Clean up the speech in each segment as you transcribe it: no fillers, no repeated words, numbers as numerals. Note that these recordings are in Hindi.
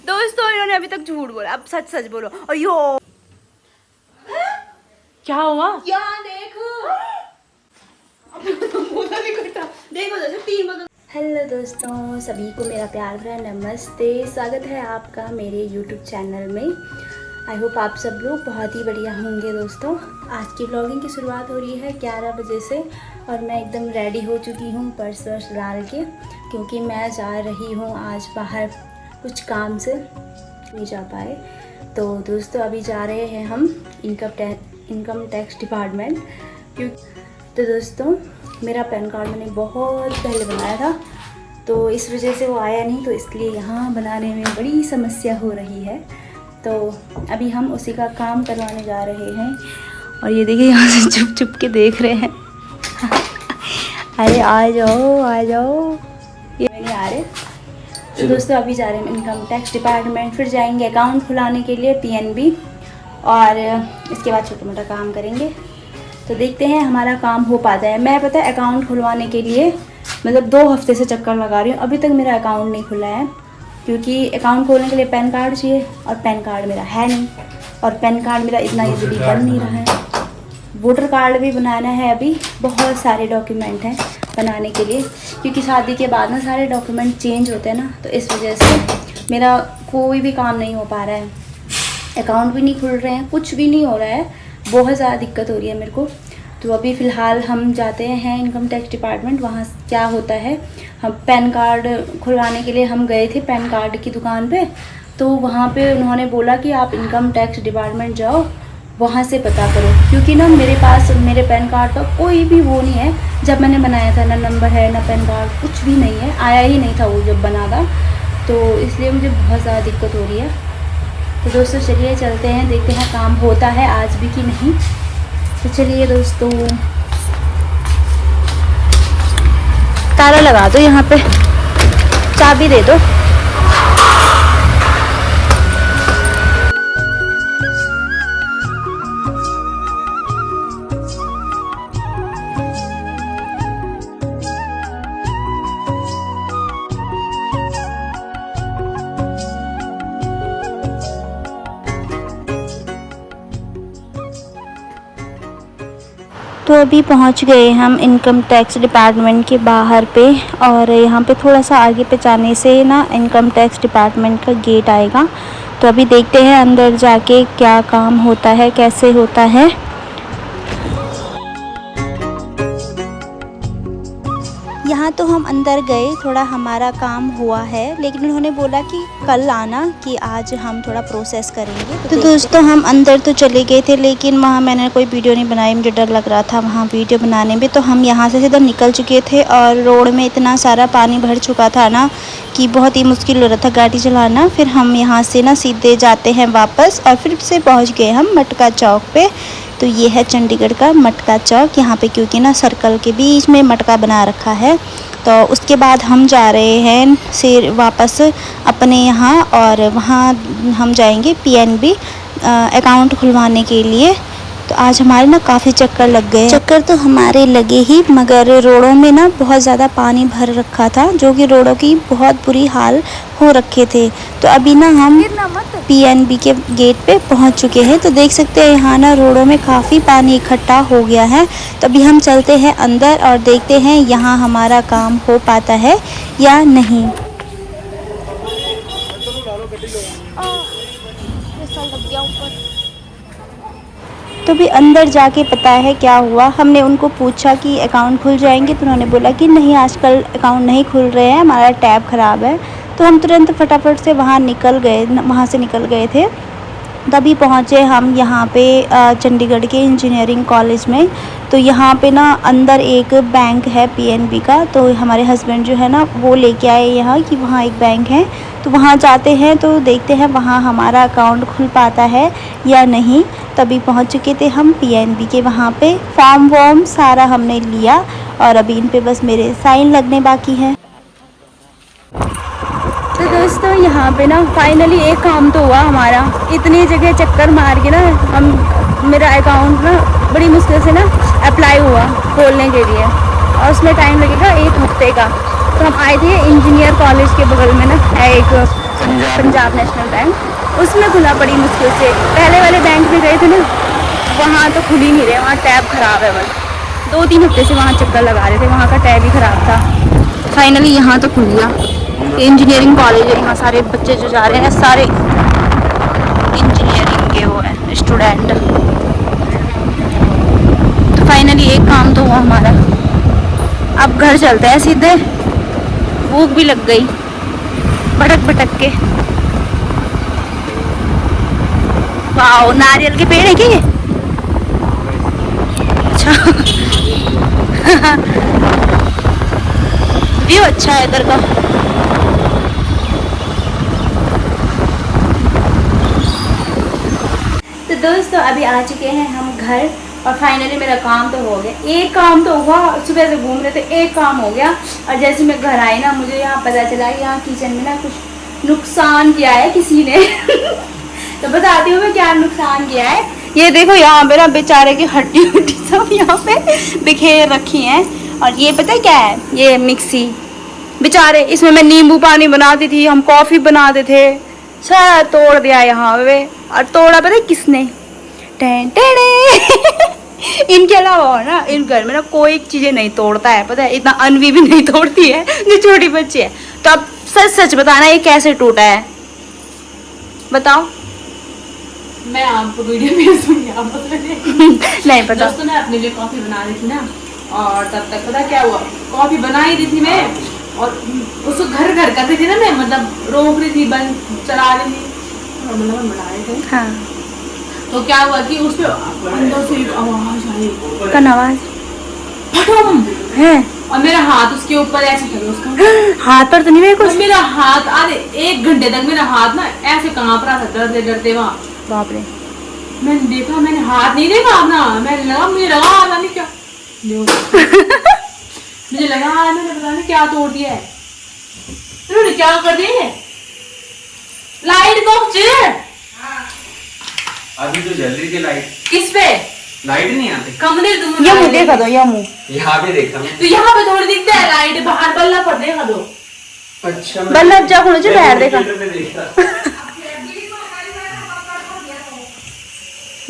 दोस्तों इन्होंने अभी तक झूठ बोला, अब सच सच बोलो। अयो क्या हुआ? यहाँ देखो देखो जैसे 3 बजे। हेलो दोस्तों, सभी को मेरा प्यार भरा नमस्ते। स्वागत है आपका मेरे YouTube चैनल में। आई होप आप सब लोग बहुत ही बढ़िया होंगे। दोस्तों आज की व्लॉगिंग की शुरुआत हो रही है 11 बजे से और मैं एकदम रेडी हो चुकी हूँ पर्स वर्स डाल के, क्योंकि मैं जा रही हूँ आज बाहर कुछ काम से, नहीं जा पाए। तो दोस्तों अभी जा रहे हैं हम इनकम टैक्स डिपार्टमेंट। तो दोस्तों मेरा पैन कार्ड मैंने बहुत पहले बनाया था, तो इस वजह से वो आया नहीं, तो इसलिए यहाँ बनाने में बड़ी समस्या हो रही है। तो अभी हम उसी का काम करवाने जा रहे हैं। और ये देखिए यहाँ से चुप चुप के देख रहे हैं। अरे आ जाओ, ये नहीं आ रहे। तो दोस्तों अभी जा रहे हैं इनकम टैक्स डिपार्टमेंट, फिर जाएंगे अकाउंट खुलाने के लिए PNB, और इसके बाद छोटा मोटा काम करेंगे। तो देखते हैं हमारा काम हो पाता है। मैं पता है अकाउंट खुलवाने के लिए मतलब 2 हफ्ते से चक्कर लगा रही हूँ, अभी तक मेरा अकाउंट नहीं खुला है, क्योंकि अकाउंट खोलने के लिए पैन कार्ड चाहिए और पैन कार्ड मेरा है नहीं, और पैन कार्ड मेरा इतना ईजीली बन नहीं रहा है। वोटर कार्ड भी बनाना है, अभी बहुत सारे डॉक्यूमेंट हैं बनाने के लिए, क्योंकि शादी के बाद ना सारे डॉक्यूमेंट चेंज होते हैं ना, तो इस वजह से मेरा कोई भी काम नहीं हो पा रहा है। अकाउंट भी नहीं खुल रहे हैं, कुछ भी नहीं हो रहा है, बहुत ज़्यादा दिक्कत हो रही है मेरे को। तो अभी फ़िलहाल हम जाते हैं इनकम टैक्स डिपार्टमेंट, वहाँ क्या होता है। हम पैन कार्ड खुलवाने के लिए हम गए थे पैन कार्ड की दुकान पे, तो वहाँ पे उन्होंने बोला कि आप इनकम टैक्स डिपार्टमेंट जाओ, वहाँ से पता करो, क्योंकि ना मेरे पास मेरे पैन कार्ड का कोई भी वो नहीं है। जब मैंने बनाया था ना नंबर है ना पैन कार्ड, कुछ भी नहीं है, आया ही नहीं था वो जब बना था, तो इसलिए मुझे बहुत ज़्यादा दिक्कत हो रही है। तो दोस्तों चलिए चलते हैं, देखते हैं काम होता है आज भी कि नहीं। तो चलिए दोस्तों, ताला लगा दो यहाँ पे, चाबी दे दो। तो अभी पहुंच गए हम इनकम टैक्स डिपार्टमेंट के बाहर पे, और यहाँ पे थोड़ा सा आगे पे जाने से ना इनकम टैक्स डिपार्टमेंट का गेट आएगा। तो अभी देखते हैं अंदर जाके क्या काम होता है, कैसे होता है। यहाँ तो हम अंदर गए, थोड़ा हमारा काम हुआ है, लेकिन उन्होंने बोला कि कल आना, कि आज हम थोड़ा प्रोसेस करेंगे। तो दोस्तों हम अंदर तो चले गए थे, लेकिन वहाँ मैंने कोई वीडियो नहीं बनाई, मुझे डर लग रहा था वहाँ वीडियो बनाने में। तो हम यहाँ से सीधा निकल चुके थे, और रोड में इतना सारा पानी भर चुका था ना कि बहुत ही मुश्किल हो रहा था गाड़ी चलाना। फिर हम यहाँ से ना सीधे जाते हैं वापस, और फिर से पहुँच गए हम मटका चौक पे। तो ये है चंडीगढ़ का मटका चौक, यहाँ पे क्योंकि ना सर्कल के बीच में मटका बना रखा है। तो उसके बाद हम जा रहे हैं फिर वापस अपने यहाँ, और वहाँ हम जाएंगे PNB अकाउंट खुलवाने के लिए। तो आज हमारे ना काफ़ी चक्कर लग गए। चक्कर तो हमारे लगे ही, मगर रोडों में ना बहुत ज़्यादा पानी भर रखा था, जो कि रोडों की बहुत बुरी हाल हो रखे थे। तो अभी ना हम PNB के गेट पे पहुंच चुके हैं। तो देख सकते हैं यहाँ ना रोडों में काफ़ी पानी इकट्ठा हो गया है। तो अभी हम चलते हैं अंदर और देखते हैं यहाँ हमारा काम हो पाता है या नहीं। तो भी अंदर जाके पता है क्या हुआ। हमने उनको पूछा कि अकाउंट खुल जाएंगे, तो उन्होंने बोला कि नहीं आजकल अकाउंट नहीं खुल रहे हैं, हमारा टैब ख़राब है। तो हम तुरंत फटाफट से वहाँ से निकल गए थे। तभी पहुँचे हम यहाँ पे चंडीगढ़ के इंजीनियरिंग कॉलेज में। तो यहाँ पे ना अंदर एक बैंक है PNB का, तो हमारे हस्बैंड जो है ना वो लेके आए यहाँ कि वहाँ एक बैंक है। तो वहाँ जाते हैं तो देखते हैं वहाँ हमारा अकाउंट खुल पाता है या नहीं। तभी पहुँच चुके थे हम PNB के वहाँ पे, फॉर्म वॉर्म सारा हमने लिया, और अभी इन पे बस मेरे साइन लगने बाकी हैं। तो दोस्तों यहाँ पे ना फाइनली एक काम तो हुआ हमारा। इतनी जगह चक्कर मार के ना मेरा अकाउंट ना बड़ी मुश्किल से ना अप्लाई हुआ खोलने के लिए, और उसमें टाइम लगेगा 1 हफ्ते का। तो हम आए थे इंजीनियर कॉलेज के बगल में ना है एक पंजाब नेशनल बैंक, उसमें खुला बड़ी मुश्किल से। पहले वाले बैंक में गए थे ना, वहाँ तो खुल ही नहीं रहे, वहाँ टैब ख़राब है। बस 2-3 हफ्ते से वहाँ चक्कर लगा रहे थे, वहाँ का टैब ही ख़राब था। फाइनली यहाँ तो खुल गया। इंजीनियरिंग कॉलेज है, यहाँ सारे बच्चे जो जा रहे हैं सारे इंजीनियरिंग के वो है स्टूडेंट। तो फाइनली एक काम तो हुआ हमारा। अब घर चलते हैं सीधे, भूख भी लग गई भटक भटक के। वाह, नारियल के पेड़ है क्या ये? अच्छा व्यू अच्छा है इधर का। तो दोस्तों अभी आ चुके हैं हम घर, और फाइनली मेरा काम तो हो गया। एक काम तो हुआ, सुबह से घूम रहे थे, एक काम हो गया। और जैसे मैं घर आई ना, मुझे यहाँ पता चला कि यहाँ किचन में ना कुछ नुकसान किया है किसी ने तो बताती हूँ मैं क्या नुकसान किया है। ये देखो यहाँ पे ना बेचारे की हड्डी उड्डी सब यहाँ पे बिखेर रखी हैं। और ये पता है क्या है, ये मिक्सी बेचारे, इसमें मैं नींबू पानी बनाती थी, हम कॉफ़ी बनाते थे, सारा तोड़ दिया यहाँ पे। और तोड़ा पता है किसने? इनके अलावा ना इन घर में ना कोई चीज़ें नहीं तोड़ता है, पता है? इतना अनवी भी नहीं तोड़ती है जो छोटी बच्ची है। तो अब सच सच बताना, ये कैसे टूटा है बताओ। मैं आपको वीडियो भेजूंगी, आप नहीं पता। दोस्तों मैं अपने लिए कॉफी बना रही थी ना, और तब तक पता क्या हुआ, कॉफी बना ही रही थी मैं, और उसको घर घर कर रही थी ना मैं, मतलब रोक रही थी, बंद चला रही थी, मतलब बना रहे थे। हाँ। तो क्या हुआ कि उसपे अंदर से एक आवाज आई, कौन आवाज? फटम है। और मेरा हाथ उसके ऊपर ऐसे था, उसका हाथ पर तो नहीं मेरे कुछ। मेरा हाथ आधे 1 घंटे तक मेरा हाथ ना ऐसे कांप रहा था, डरते डरते। वहाँ बाप रे। मैंने देखा, मैंने हाथ नहीं देखा अपना, मुझे लगा पता नहीं क्या मुझे लगा मैंने पता नहीं क्या तोड़ दिया है। इन्होंने क्या कर दिया है? लाइट को अभी तो जल रही थी लाइट। किस पे? लाइट नहीं आती। कमरे तुम ये मुँह देखा दो, ये मुँह यहाँ पे देखा तो यहाँ पे थोड़ी दिखता है लाइट, बाहर बल्ला पर देखा दो। अच्छा बल्लभ जा मुझे बाहर देखा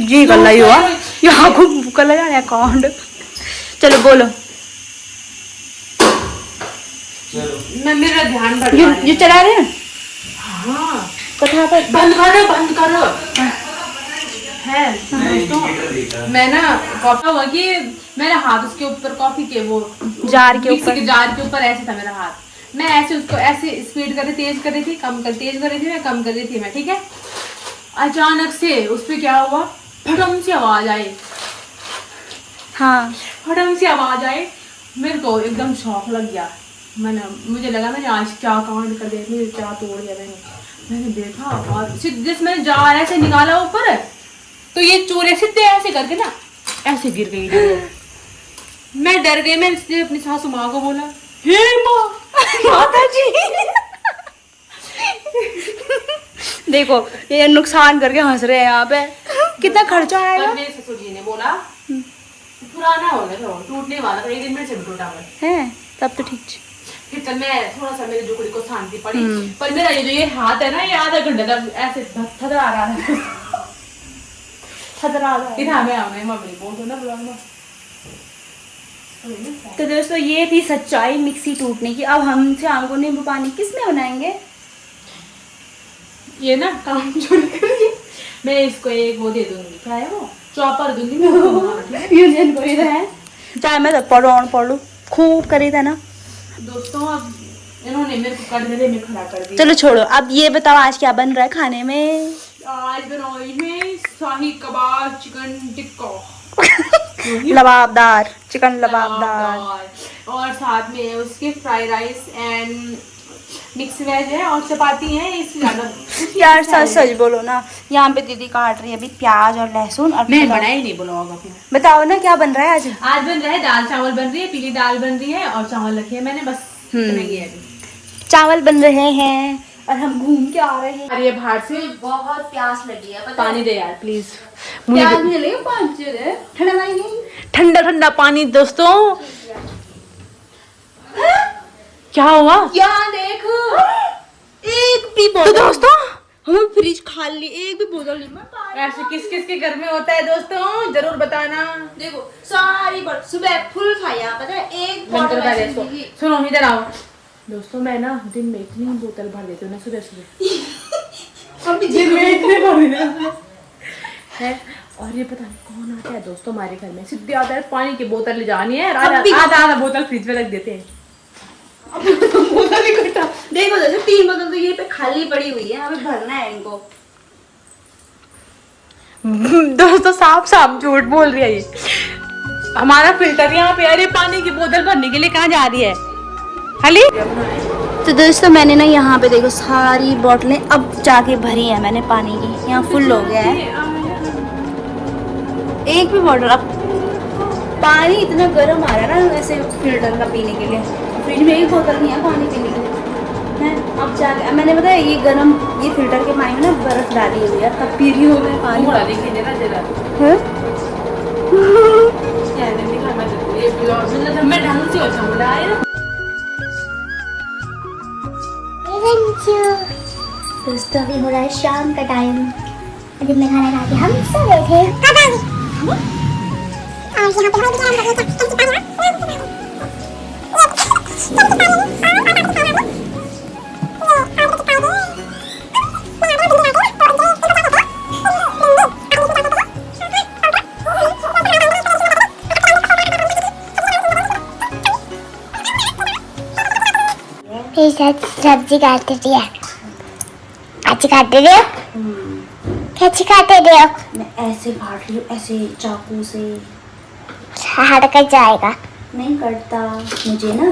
जी गल्ला हुआ यहाँ को कल जाने अकाउंट। चलो बोलो। मैं मेरा ध्यान भटका ये चला रहे हैं। हाँ कथा पर बंद करो है दोस्तों। मैं ना कॉफी हुआ कि मेरा हाथ उसके ऊपर, कॉफी के वो जार के ऊपर, जार के ऊपर ऐसे था मेरा हाथ। मैं ऐसे उसको ऐसे स्पीड कर रही, तेज कर रही थी, तेज कर रही थी, मैं कम कर रही थी मैं, ठीक है। अचानक से उस पे क्या हुआ, फटम सी आवाज आई। हाँ फटम सी आवाज आई, मेरे को एकदम शौक लग गया। मुझे लगा मैंने आज क्या कांड कर दिया, मुझे क्या तोड़ दिया मैंने देखा, और सीधे से मैंने जार ऐसे निकाला ऊपर, तो ये चूरे सीधे ऐसे करके ना ऐसे गिर गई। मैं डर गई, मैं इसलिए अपनी सासू माँ को बोला, हे माँ, माता जी देखो ये नुकसान करके हंस रहे हैं यहाँ पे। कितना खर्चा आएगा? मेरे ससुर जी ने बोला पुराना हो गया था, टूटने वाला था, 1 दिन में से टूटा है, तब तो ठीक। फिर तब मैं थोड़ा सा मेरी जुकड़ी को शांति पड़ी, पर मेरा ये हाथ है ना, ये आधा घंटे तक ऐसे थदरा रहा है। थदरा रहा है इधर मैं आऊंगी, मम्मी बोल दो ना बुलाऊंगा। तो दोस्तों ये थी सच्चाई मिक्सी टूटने की। अब हम शाम को नींबू पानी किस में बनाएंगे? ये ना काम छोड़ कर मैं इसको एक वो दे दूंगी, क्या है वो, चॉपर दूंगी मैं। यूनियन कोई है चाहे मैं तो पढ़ लूँ, खूब करी था ना दोस्तों। अब इन्होंने मेरे को कटघरे में खड़ा कर दिया। चलो छोड़ो, अब ये बताओ आज क्या बन रहा है खाने में? आज बनाई है शाही कबाब, चिकन टिक्का लबाबदार, चिकन लबाबदार, और साथ में उसके fried rice and mix veg है, और चपाती है। इससे ज्यादा यार सच बोलो ना, यहाँ पे दीदी काट रही है अभी प्याज और लहसुन। और मैं बनाई नहीं बुलाओगा फिर। बताओ ना क्या बन रहा है आज? आज बन रहा है दाल चावल बन रही है, पीली दाल बन रही है, और चावल रखे हैं मैंने, बस इतना ही है अभी। चावल बन रहे हैं और हम घूम के आ रहे हैं। अरे बाहर से बहुत प्यास लगी है, पानी दे यार प्लीज। ठंडा ठंडा पानी दोस्तों। क्या हुआ? यहाँ देखो, एक भी बोतल। तो दोस्तों हम फ्रिज खाली एक भी बोतल नहीं मैं ऐसे किस किस के घर में होता है दोस्तों, जरूर बताना। देखो सारी बोतल सुबह फुल खाया, पता है एक बोतल ऐसे पी। सुनो इधर आओ दोस्तों, मैं ना दिन में इतनी बोतल भर देती हूँ ना सुबह सुबह। अभी दिन में इतने भर देती है। और ये पता नहीं कौन आता है दोस्तों हमारे घर में, सीधे आता है पानी की बोतल ले जानी है, आधा बोतल फ्रिज में रख देते हैं। बोतल इकट्ठा देखो, जैसे 3 बोतल तो ये पे खाली पड़ी हुई है, हमें भरना है इनको। दोस्तों साफ साफ झूठ बोल रही है ये। हमारा फिल्टर यहाँ पे, अरे पानी की बोतल भरने के लिए कहाँ जा रही है हली? तो दोस्तों मैंने ना यहाँ पे देखो सारी बोतलें अब जाके भरी है मैंने पानी की, यहाँ फुल हो गया है। एक भी बोतल, अब पानी इतना गर्म आ रहा है ना वैसे फिल्टर का पीने के लिए, फ्रिज में एक बोतल नहीं है पानी पीने के लिए है। अब जाके मैंने बताया ये गर्म, ये फिल्टर के पानी में ना बर्फ डाली हुई है, तब पी रही हूँ मैं पानी। थोड़ा देखिए जरा जरा मैं ढंग से हो जाऊँ। दोस्तों अभी हो रहा है शाम का टाइम, जब मैं खाना खा के हम सो गए थे। सब्जी काट रही है, अच्छी काट रही हो, कैसी काट रही हो? मैं ऐसे काट रही हूँ, ऐसे चाकू से। हट कर जाएगा। नहीं कटता, मुझे ना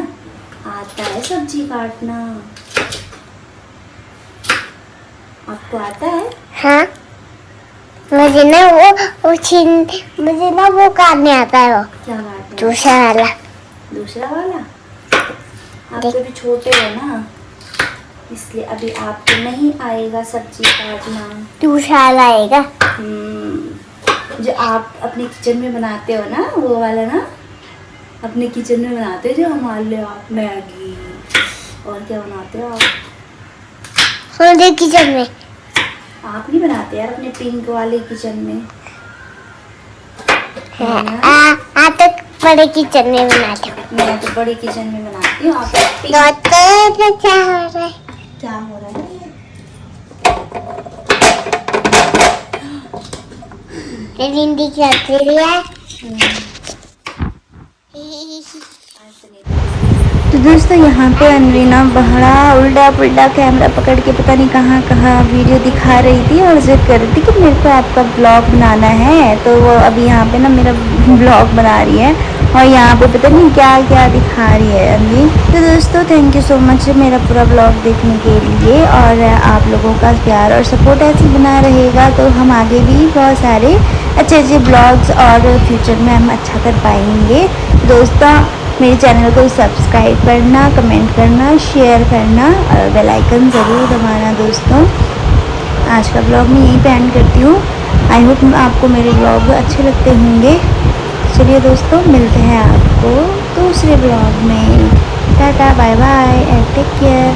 आता है सब्जी काटना। आपको आता है? हाँ, मुझे ना मुझे ना वो काटने आता है, वो क्या काटना? दूसरा वाला। दूसरा वाला? आप तो भी छोटे हो ना, इसलिए अभी आपको नहीं आएगा सब्जी काटना। दूसरा वाला आएगा। जो आप अपने किचन में बनाते हो ना, वो वाला ना अपने किचन में बनाते हो, जो हमारे लिए आप मैगी और क्या बनाते हो आप? हमारे किचन में आप नहीं बनाते यार, अपने पिंक वाले किचन में। आप तो बड़े किचन में बनाते हो। मैं तो बड़े किचन में बनाती हूँ, आप पिंक। क्या हो रहा है? क्या हो रहा है? भिंडी की सब्जी है। तो दोस्तों यहाँ पे अनवीना बड़ा उल्टा पुल्टा कैमरा पकड़ के पता नहीं कहाँ कहाँ वीडियो दिखा रही थी और जिद कर रही थी कि मेरे को आपका ब्लॉग बनाना है। तो वो अभी यहाँ पे ना मेरा ब्लॉग बना रही है और यहाँ पे पता नहीं क्या क्या दिखा रही है अनवी। तो दोस्तों थैंक यू सो मच मेरा पूरा ब्लॉग देखने के लिए, और आप लोगों का प्यार और सपोर्ट ऐसे बना रहेगा तो हम आगे भी बहुत सारे अच्छे अच्छे ब्लॉग्स और फ्यूचर में हम अच्छा कर पाएंगे। दोस्तों मेरे चैनल को सब्सक्राइब करना, कमेंट करना, शेयर करना और बेल आइकन ज़रूर दबाना। दोस्तों आज का ब्लॉग मैं यहीं पे एंड करती हूँ। आई होप आपको मेरे ब्लॉग अच्छे लगते होंगे। चलिए दोस्तों मिलते हैं आपको दूसरे ब्लॉग में। Ta-ta bye bye and take care.